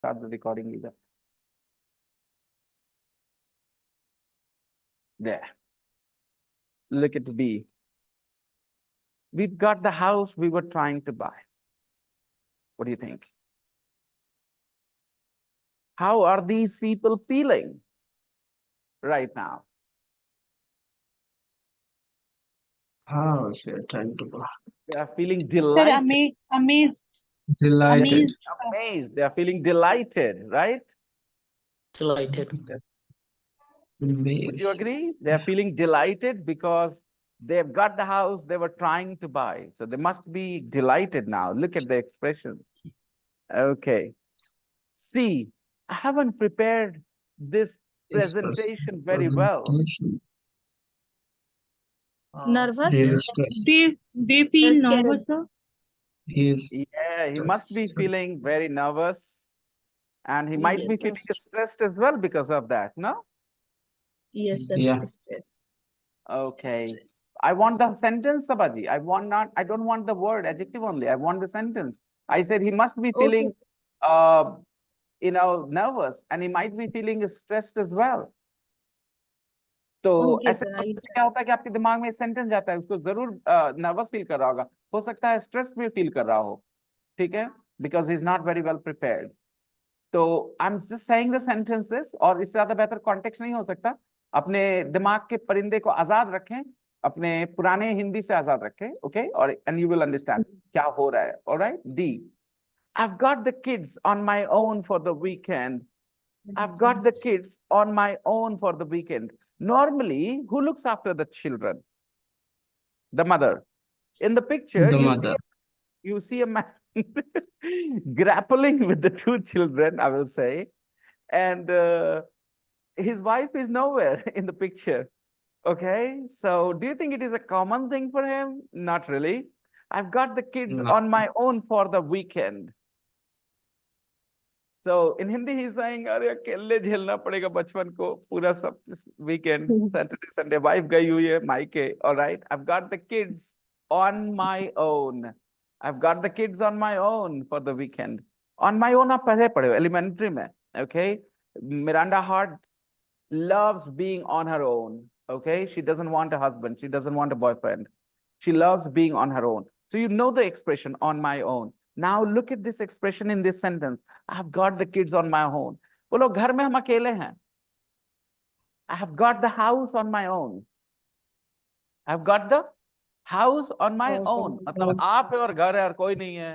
start the recording either. There. Look at B. We've got the house we were trying to buy. What do you think? How are these people feeling right now? House we are trying to buy. They are feeling Sir, delighted. amazed. Delighted. Amazed. They are feeling delighted, right? Delighted. Would you Amazed. agree? They are feeling delighted because they've got the house they were trying to buy. So they must be delighted now. Look at the expression. Okay. See, I haven't prepared this This presentation very well. presentation Nervous? is stressed. They feel They're scared. nervous, sir. He is Yeah, he must be stressed. feeling very nervous and he might be Yes. feeling stressed as well because of that, no? Yes, sir. Yeah. Stress. Okay. Stress. I want the sentence, Sabaji. I don't want the word adjective only. I want the sentence. I said he must be feeling, nervous and he might be feeling stressed as well. तो Okay, ऐसे sir, से क्या होता है कि आपके दिमाग में सेंटेंस जाता है उसको जरूर नर्वस फील कर रहा होगा हो सकता है स्ट्रेस भी फील कर रहा हो ठीक है because he is not very well prepared तो I am just saying the sentences और इससे ज्यादा बेहतर कॉन्टेक्स्ट नहीं हो सकता अपने दिमाग के परिंदे को आजाद रखें अपने पुराने हिंदी से आजाद रखें ओके और एंड यू विल अंडरस्टैंड क्या हो रहा है alright D I've got the kids on my own for the weekend. I've got the kids on my own for the weekend. Normally, who looks after the children? The mother. In the picture, The mother. you see a man grappling with the two children, I will say. And his wife is nowhere in the picture. Okay, so do you think it is a common thing for him? Not really. I've got the kids No. on my own for the weekend. So in Hindi, he's saying, "अरे अकेले झेलना पड़ेगा बचपन को पूरा सब weekend, Saturday, Sunday. Wife गई हुई है मायके. All right, I've got the kids on my own. I've got the kids on my own for the weekend. On my own आप पहले पढ़े हो elementary में. Okay, Miranda Hart loves being on her own. Okay, she doesn't want a husband. She doesn't want a boyfriend. She loves being on her own. So you know the expression on my own. Now look at this expression in this sentence. I've got the kids on my own. बोलो घर में हम अकेले हैं. I have got the house on my own. I've got the house on my own. मतलब आप है और घर है और कोई नहीं है.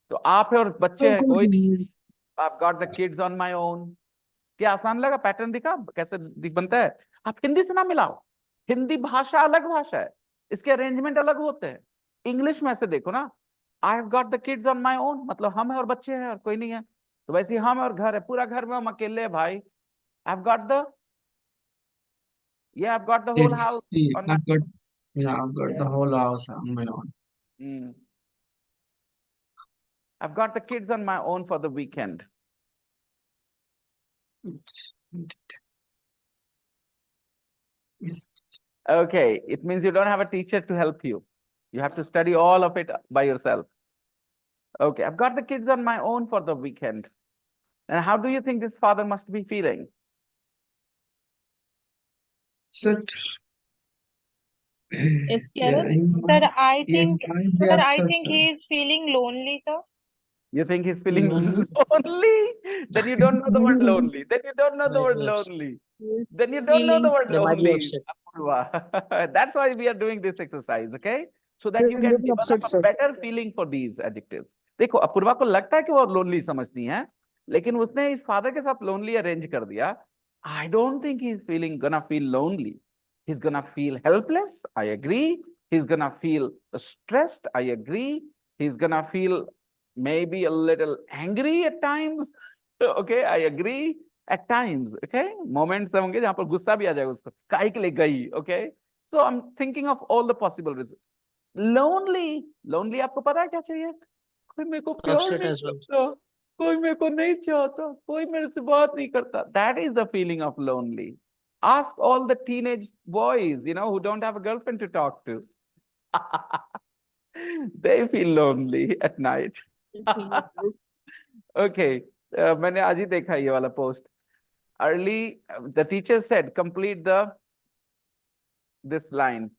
तो आप है और बच्चे हैं कोई नहीं है. I've got the kids on my own. क्या आसान लगा पैटर्न दिखा कैसे बनता है आप हिंदी से ना मिलाओ हिंदी भाषा अलग भाषा है इसके अरेंजमेंट अलग होते हैं इंग्लिश में से देखो ना I have got the kids on my own मतलब हम है और बच्चे हैं और कोई नहीं है तो वैसे हम और घर है पूरा घर में हम अकेले हैं भाई I have got the I've got the whole house on my I've got the whole house on my own. I've got the kids on my own for the weekend. Okay, it means you don't have a teacher to help you. You have to study all of it by yourself. Okay, I've got the kids on my own for the weekend. And how do you think this father must be feeling? Sit. Scared? Sir, I Yeah, think, he might be sir, I upset, think sir. he is feeling lonely, sir. You think he's feeling Lonely? lonely? Then you don't know the word lonely. Then you don't know the Might word be upset. lonely. Then you don't know the word They might be lonely. upset. Apurva. That's why we are doing this exercise, okay? So that you can develop a better feeling for these adjectives. देखो अपूर्वा को लगता है कि वो lonely समझती है लेकिन उसने इस फादर के साथ लोनली अरेंज कर दिया I don't think he's gonna feel lonely. He's gonna feel helpless. I agree. He's gonna feel stressed. I agree. He's gonna feel maybe a little angry at times. Okay, I agree. At times, okay? Moments होंगे जहाँ पर गुस्सा भी आ जाएगा उसको काहे के लिए गई, okay? So I'm thinking of all the possible reasons. Lonely आपको पता है क्या चाहिए? कोई मेरे को प्यार Upset नहीं as well. करता, कोई मेरे को नहीं चाहता, कोई मेरे से बात नहीं करता. That is the feeling of lonely. Ask all the teenage boys, who don't have a girlfriend to talk to. They feel lonely at night. Okay. मैंने आज ही देखा ये वाला post. Early, the teacher said, complete this line.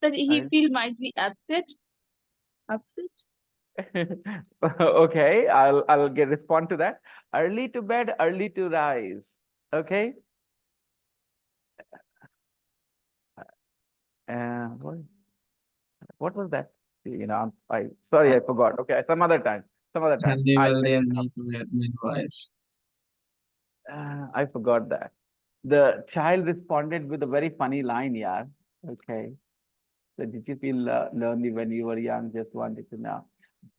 That he I- feel might be upset. Upset. Okay, I'll respond to that. Early to bed, early to rise. Okay. What was that? Sorry, I forgot. Okay, some other time. Healthy, I'll wealthy, mess and it up. make midwives. I forgot that. The child responded with a very funny line, yeah. Okay. So did you feel lonely when you were young? Just wanted to know.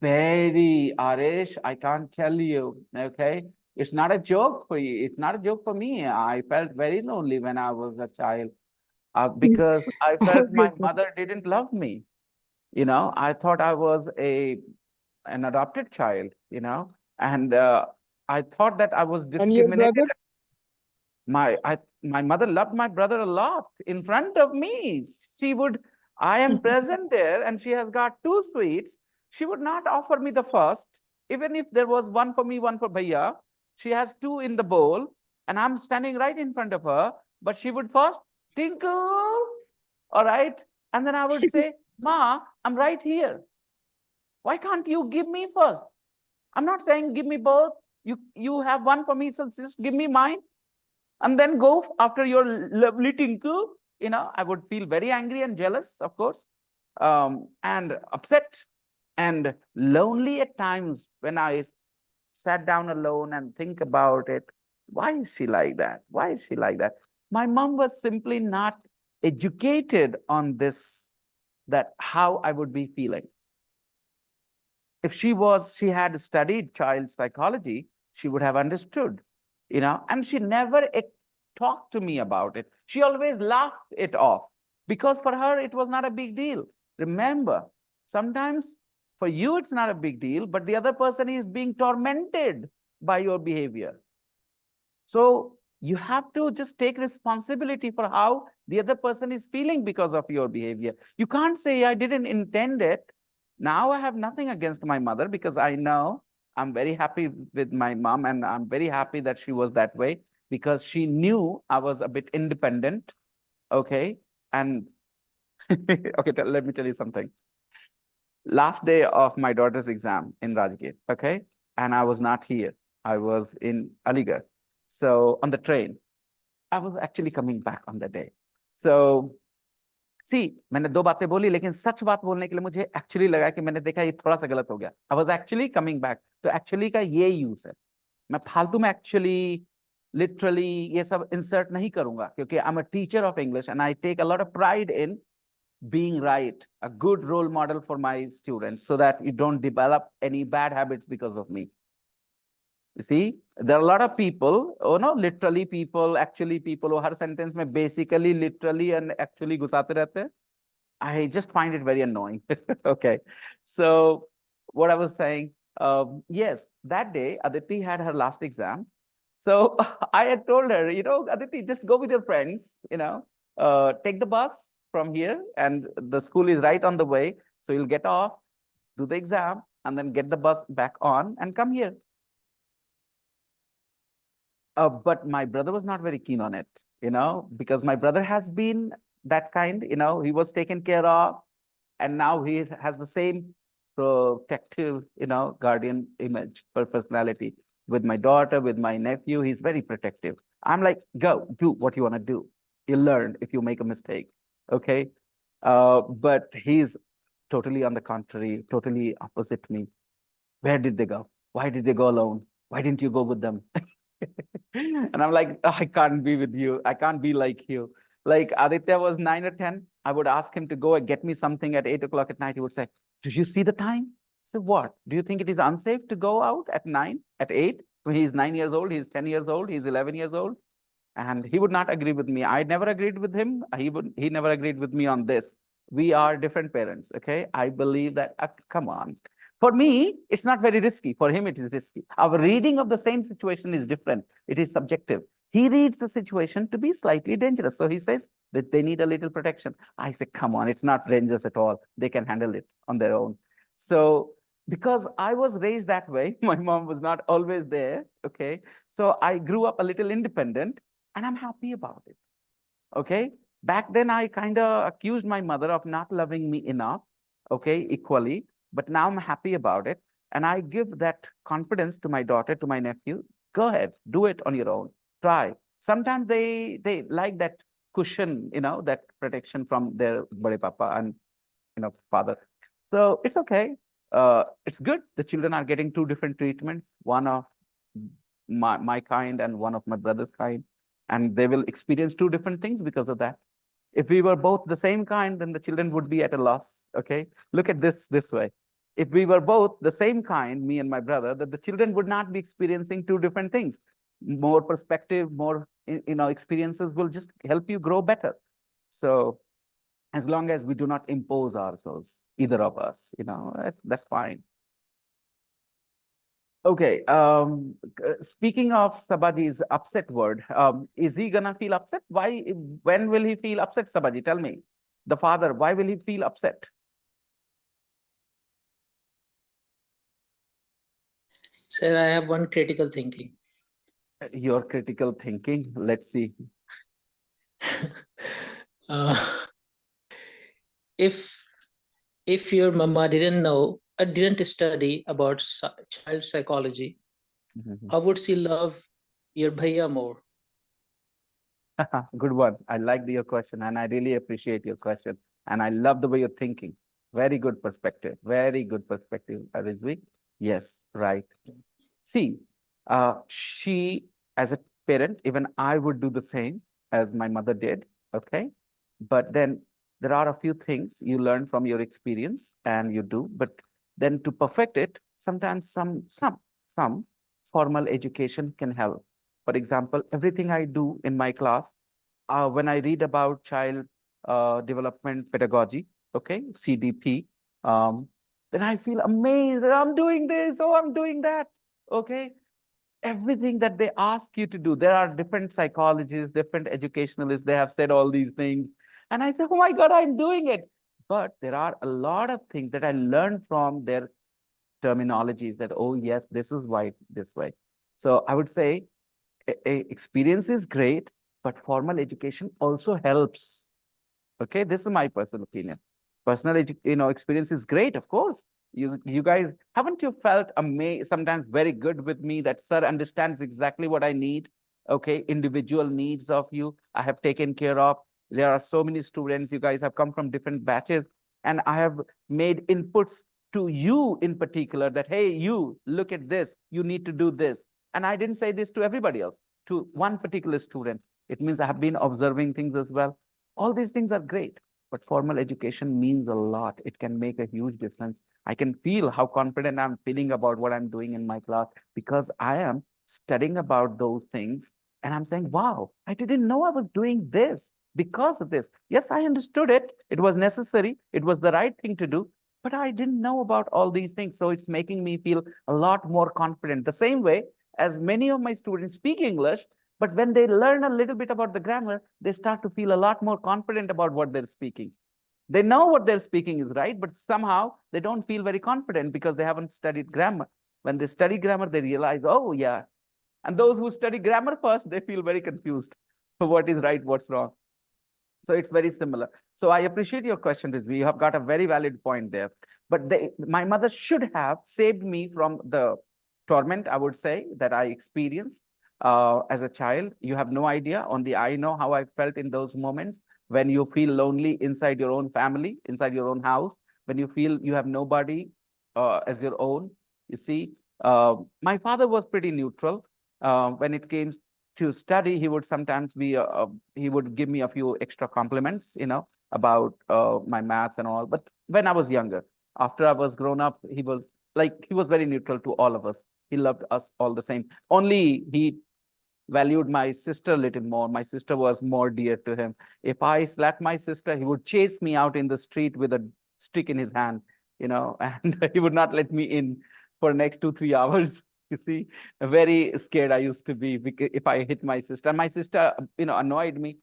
Very, Arish, I can't tell you. Okay. It's not a joke for you. It's not a joke for me. I felt very lonely when I was a child because I felt my mother didn't love me. I thought I was an adopted child, and I thought that I was And your discriminated. brother? My mother loved my brother a lot in front of me. I am present there and she has got two sweets. She would not offer me the first, even if there was one for me, one for Bhaiya. She has two in the bowl and I'm standing right in front of her, but she would first tinkle, all right? And then I would say, Ma, I'm right here. Why can't you give me first? I'm not saying give me both. You have one for me, so just give me mine and then go after your lovely tinkle. I would feel very angry and jealous, of course, and upset and lonely at times when I sat down alone and think about it. Why is she like that? Why is she like that? My mom was simply not educated on this, that how I would be feeling. If she had studied child psychology, she would have understood, and she never talked to me about it. She always laughed it off because for her, it was not a big deal. Remember, sometimes for you, it's not a big deal, but the other person is being tormented by your behavior. So you have to just take responsibility for how the other person is feeling because of your behavior. You can't say, I didn't intend it. Now I have nothing against my mother because I know I'm very happy with my mom and I'm very happy that she was that way because she knew I was a bit independent. Okay. And okay, let me tell you something. Last day of my daughter's exam in Rajgir, okay? And I was not here. I was in Aligarh. So on the train, I was actually coming back on the day. So see, मैंने दो बातें बोली लेकिन सच बात बोलने के लिए मुझे एक्चुअली लगा कि मैंने देखा ये थोड़ा सा गलत हो गया. I was actually coming back. तो एक्चुअली का ये यूज है. मैं फालतू में एक्चुअली लिटरली ये सब इंसर्ट नहीं करूंगा क्योंकि I am a teacher of English and I take a lot of pride in being right, a good role model for my students so that you don't develop any bad habits because of me. You see, there are a lot of people, literally people, actually people, her sentence में basically, literally and actually घुसाते रहते हैं. I just find it very annoying. Okay. So what I was saying, yes, that day, Aditi had her last exam. So I had told her, Aditi, just go with your friends, take the bus from here and the school is right on the way. So you'll get off, do the exam, and then get the bus back on and come here. But my brother was not very keen on it, because my brother has been that kind, he was taken care of and now he has the same protective, guardian image for personality. With my daughter, with my nephew, he's very protective. I'm like, go, do what you want to do. You'll learn if you make a mistake, okay? But he's totally on the contrary, totally opposite me. Where did they go? Why did they go alone? Why didn't you go with them? And I'm like, I can't be with you. I can't be like you. Like Aditya was 9 or 10. I would ask him to go and get me something at 8 o'clock at night. He would say, did you see the time? So what? Do you think it is unsafe to go out at 9, at 8? When he's 9 years old, he's 10 years old, he's 11 years old. And he would not agree with me. I never agreed with him. He never agreed with me on this. We are different parents, okay? I believe that, come on. For me, it's not very risky. For him, it is risky. Our reading of the same situation is different. It is subjective. He reads the situation to be slightly dangerous. So he says that they need a little protection. I say, come on, it's not dangerous at all. They can handle it on their own. So because I was raised that way. My mom was not always there. Okay. So I grew up a little independent and I'm happy about it. Okay. Back then, I kind of accused my mother of not loving me enough. Okay. Equally. But now I'm happy about it. And I give that confidence to my daughter, to my nephew. Go ahead, do it on your own. Try. Sometimes they like that cushion, that protection from their bade papa and father. So it's okay. It's good. The children are getting two different treatments, one of my kind and one of my brother's kind, and they will experience two different things because of that. If we were both the same kind, then the children would be at a loss. Okay, look at this way. If we were both the same kind, me and my brother, that the children would not be experiencing two different things. More perspective, more experiences will just help you grow better. So as long as we do not impose ourselves, either of us, that's fine. Okay. Speaking of Sabaji's upset word, is he gonna feel upset? Why? When will he feel upset, Sabaji? Tell me. The father, why will he feel upset? Sir, I have one critical thinking. Your critical thinking. Let's see. Uh, if your mama didn't know or didn't study about child psychology, how would she love your bhaiya more? Good one. I like your question, and I really appreciate your question. And I love the way you're thinking. Very good perspective. Very good perspective, Rizvi. Yes, right. See, she, as a parent, even I would do the same as my mother did. Okay. But then there are a few things you learn from your experience and you do. But then to perfect it, sometimes some formal education can help. For example, everything I do in my class, when I read about child development pedagogy, okay, CDP, then I feel amazed that I'm doing this, oh, I'm doing that, okay. Everything that they ask you to do, there are different psychologists, different educationalists, they have said all these things. And I say, oh my God, I'm doing it. But there are a lot of things that I learned from their terminologies that, oh, yes, this is why this way. So I would say experience is great, but formal education also helps. Okay, this is my personal opinion. Personal, experience is great, of course. You guys, haven't you felt sometimes very good with me that sir understands exactly what I need? Okay, individual needs of you, I have taken care of. There are so many students, you guys have come from different batches, and I have made inputs to you in particular that, hey, you look at this, you need to do this. And I didn't say this to everybody else, to one particular student. It means I have been observing things as well. All these things are great, but formal education means a lot. It can make a huge difference. I can feel how confident I'm feeling about what I'm doing in my class because I am studying about those things and I'm saying, wow, I didn't know I was doing this because of this. Yes, I understood it. It was necessary. It was the right thing to do, but I didn't know about all these things. So it's making me feel a lot more confident. The same way as many of my students speak English, but when they learn a little bit about the grammar, they start to feel a lot more confident about what they're speaking. They know what they're speaking is right, but somehow they don't feel very confident because they haven't studied grammar. When they study grammar, they realize, oh, yeah. And those who study grammar first, they feel very confused for what is right, what's wrong. So it's very similar. So I appreciate your question, Rizvi. You have got a very valid point there. But my mother should have saved me from the torment, I would say, that I experienced as a child. You have no idea. Only I know how I felt in those moments when you feel lonely inside your own family, inside your own house, when you feel you have nobody as your own. You see, my father was pretty neutral when it came to study. He would sometimes he would give me a few extra compliments, about my maths and all. But when I was younger, after I was grown up, he was very neutral to all of us. He loved us all the same. Only he valued my sister a little more. My sister was more dear to him. If I slapped my sister, he would chase me out in the street with a stick in his hand, and he would not let me in for next 2-3 hours. You see, very scared I used to be if I hit my sister. My sister, annoyed me.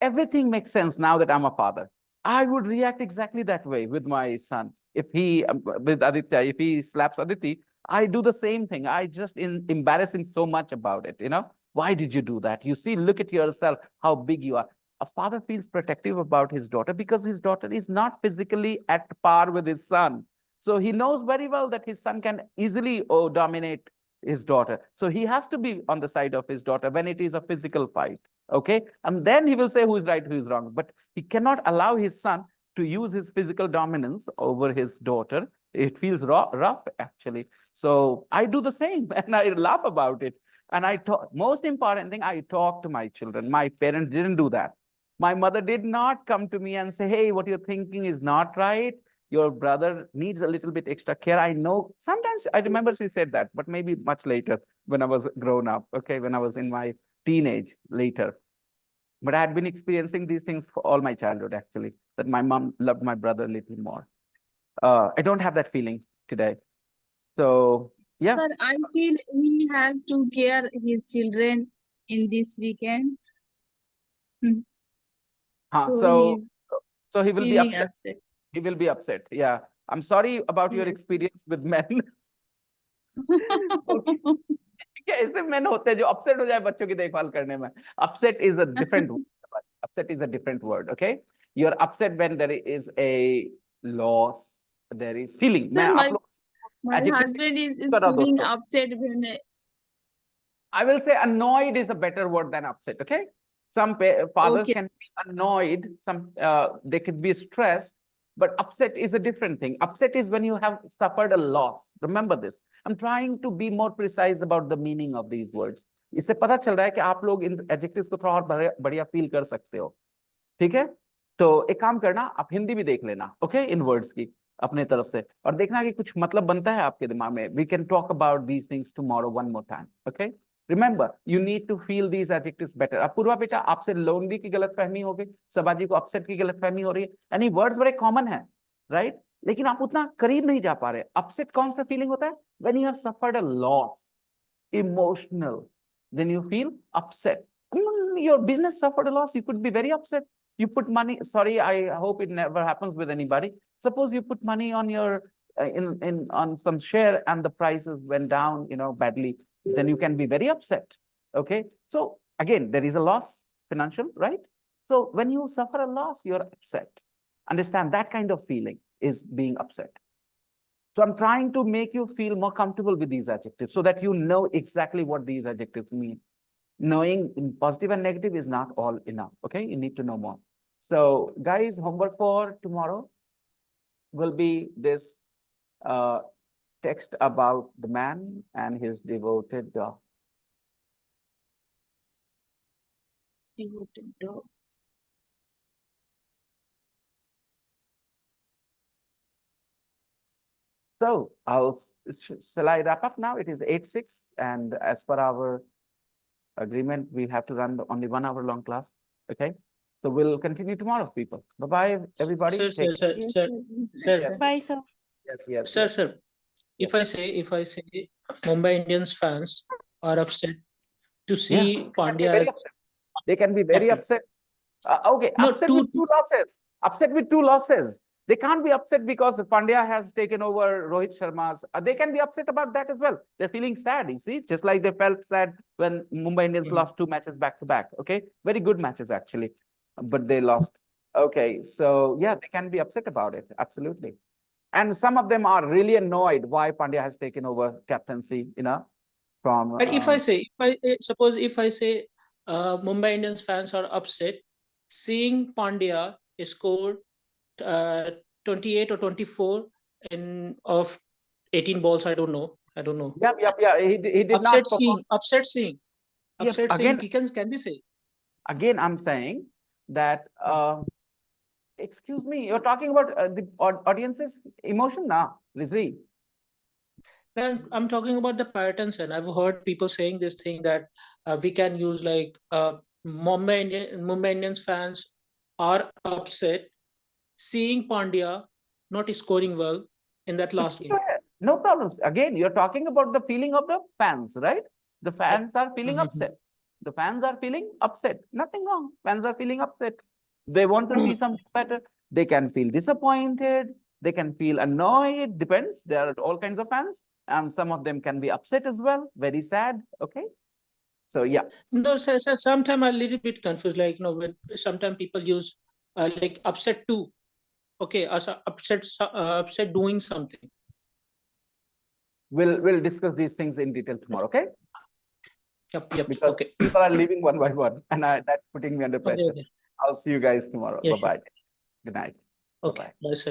Everything makes sense now that I'm a father. I would react exactly that way with my son. If he, with Aditya, if he slaps Aditi, I do the same thing. I just embarrass him so much about it, you know? Why did you do that? You see, look at yourself, how big you are. A father feels protective about his daughter because his daughter is not physically at par with his son. So he knows very well that his son can easily dominate his daughter. So he has to be on the side of his daughter when it is a physical fight. Okay. And then he will say who is right, who is wrong. But he cannot allow his son to use his physical dominance over his daughter. It feels rough, actually. So I do the same and I laugh about it. And I talk, most important thing, I talk to my children. My parents didn't do that. My mother did not come to me and say, hey, what you're thinking is not right. Your brother needs a little bit extra care. I know sometimes I remember she said that, but maybe much later when I was grown up. Okay. When I was in my teenage later. But I had been experiencing these things for all my childhood, actually, that my mom loved my brother a little more. I don't have that feeling today. So, yeah. Sir, I feel he have to care his children in this weekend. So he's he will be feeling upset. upset. He will be upset. Yeah. I'm sorry about your Yes. experience with men. Okay. क्या ऐसे men होते हैं जो upset हो जाए बच्चों की देखभाल करने में. Upset is a different word. Upset is a different word. Okay. You're upset when there is a loss. There is feeling. Sir, मैं my, आप लोग my adjective husband is करा feeling दोस्तों. upset when I will say annoyed is a better word than upset. Okay. Some fathers Okay. can be annoyed. Some they could be stressed, but upset is a different thing. Upset is when you have suffered a loss. Remember this. I'm trying to be more precise about the meaning of these words. इससे पता चल रहा है कि आप लोग इन adjectives को थोड़ा और बढ़िया feel कर सकते हो. ठीक है? तो एक काम करना, आप हिंदी भी देख लेना, ओके, इन वर्ड्स की अपने तरफ से, और देखना कि कुछ मतलब बनता है आपके दिमाग में. We can talk about these things tomorrow one more time. Okay, remember you need to feel these adjectives better. अब पूर्वा बेटा, आपसे लोनली की गलतफहमी हो गई, सबाजी को अपसेट की गलतफहमी हो रही है. यानी वर्ड्स बड़े कॉमन है, राइट? लेकिन आप उतना करीब नहीं जा पा रहे. अपसेट कौन सा फीलिंग होता है? When you have suffered a loss, emotional, then you feel upset. Your business suffered a loss, you could be very upset. You put money, sorry, I hope it never happens with anybody. Suppose you put money on your on some share and the prices went down, you know, badly, then you can be very upset. Okay, so again, there is a loss, financial, right? So when you suffer a loss, you're upset. Understand that kind of feeling is being upset. So I'm trying to make you feel more comfortable with these adjectives so that you know exactly what these adjectives mean. Knowing positive and negative is not all enough. Okay, you need to know more. So guys, homework for tomorrow will be this text about the man and his devoted dog. devoted dog. So shall I wrap up now? It is 8:06, and as per our agreement, we have to run only 1 hour long class. Okay, so we'll continue tomorrow, people. Bye bye, everybody. Sir, Take sir, care. sir, sir, Yes, Bye, sir. yes. sir. If I say Mumbai Indians fans are upset to see Pandya as They can be very captain. upset. Okay, No, upset with two losses. Upset with two losses. They can't be upset because Pandya has taken over Rohit Sharma's. They can be upset about that as well. They're feeling sad, you see, just like they felt sad when Mumbai Indians lost 2 matches back to back. Okay, very good matches actually, but they lost. Okay, so yeah, they can be upset about it. Absolutely. And some of them are really annoyed why Pandya has taken over captaincy, you know, from. But if I suppose if I say Mumbai Indians fans are upset seeing Pandya scored 28 or 24 in of 18 balls, I don't know. Yeah. He did Upset not perform. seeing Again, can be say. Again, I'm saying that. Excuse me, you're talking about the audience's emotion now, Rizvi. And I'm talking about the patterns, and I've heard people saying this thing that we can use like Mumbai Indians fans are upset seeing Pandya not scoring well in that last game. No problems. Again, you're talking about the feeling of the fans, right? The fans are feeling upset. The fans are feeling upset. Nothing wrong. Fans are feeling upset. They want to see something better. They can feel disappointed. They can feel annoyed, depends. There are all kinds of fans. And some of them can be upset as well, very sad. Okay. So yeah, No, so sometimes I'm a little bit confused. Like, when sometimes people use like upset too. Okay, as upset doing something. we'll discuss these things in detail tomorrow. Okay. Yep. Because Okay. people are leaving one by one, and that's putting me under pressure. Okay. I'll see you guys tomorrow. Yeah, Bye sure. bye. Good night. Okay. Bye-bye. Bye, sir.